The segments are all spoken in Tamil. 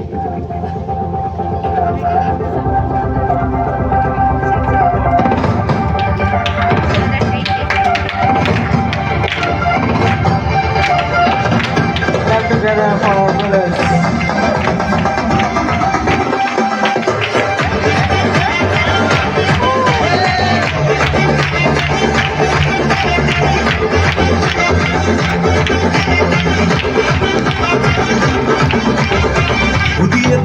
புதிய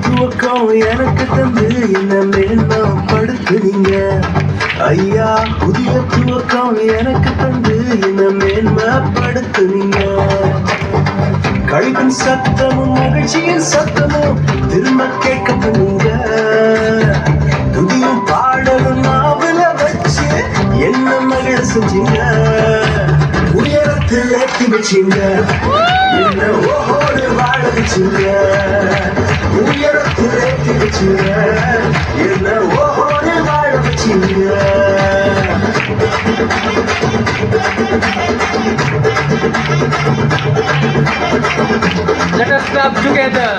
துவக்கம் எனக்கு தந்து என்ன மேலும் படுத்துனீங்க ஐயா. புதிய துவக்கம் எனக்கு தந்து என்ன மேன்மைப்படுத்துனீங்க. கழிவின் சத்தமும் மகிழ்ச்சியின் சத்தமும் திரும்ப கேட்க பண்ணுங்க. துதியும் பாடலும் நாவல வச்சு என்ன மகிழ செஞ்சீங்க. உயரத்தில் ஏற்றி வச்சீங்க, என்ன ஓஹோடு வாழ வச்சீங்க. உயரத்தில் ஏற்றி வச்சீங்க, என்ன ஓஹோடு வாழ வச்சீங்க. Let us clap together.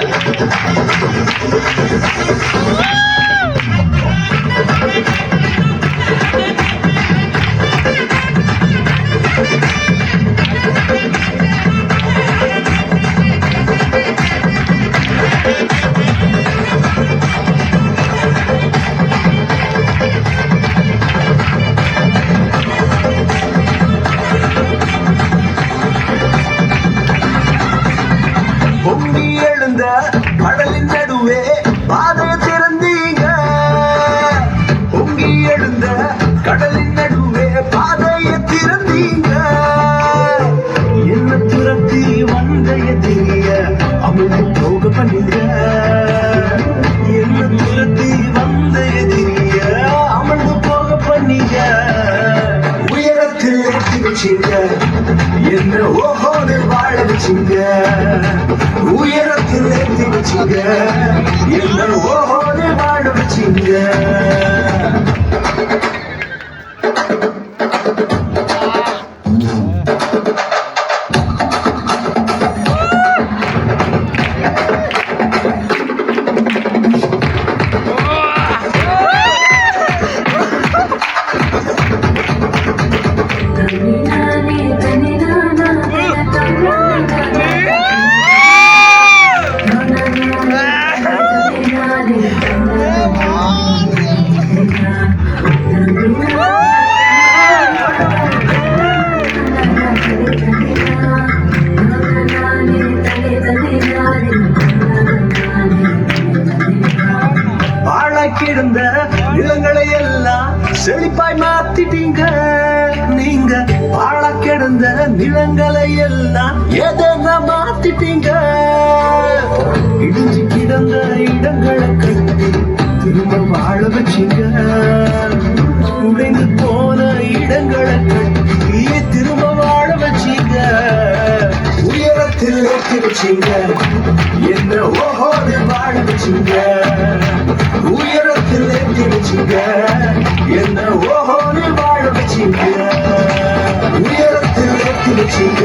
பொங்கி எழுந்த கடலின் நடுவே பாதையை திறந்தீங்க. பொங்கி எழுந்த கடலின் நடுவே பாதையை திறந்தீங்க. என்ன துரத்தி வந்தைய தெரிய அமிழ்ந்து போக பண்ணீங்க. என்ன துரத்தி வந்தைய தெரிய அமிழ்ந்து போக பண்ணீங்க. உயரத்தில் ஏற்றி வச்சீங்க, என்ன ஓஹோடு வாழ வச்சீங்க. உயரத்தில் ஏற்றி வச்சீங்க, என்ன ஓஹோடு வாழ வச்சீங்க. கிடந்த நிலங்களை எல்லாம் செழிப்பாய் மாத்திட்டீங்க. நீங்க வாழ கிடந்த நிலங்களை எல்லாம் எதென்ன மாத்திட்டீங்க. இடிஞ்சு கிடந்த இடங்களை கட்டி திரும்ப வாழ வச்சீங்க. உடைந்து போன இடங்களை கட்டி திரும்ப வாழ வச்சீங்க. உயரத்தில் ஏற்றி வச்சீங்க, என்ன ஓஹோடு வாழ வச்சீங்க. உயரத்தில் ஏற்றி வச்சீங்க, என்ன ஓஹோடு வாழ வச்சீங்க. உயரத்தில் ஏற்றி வச்சீங்க.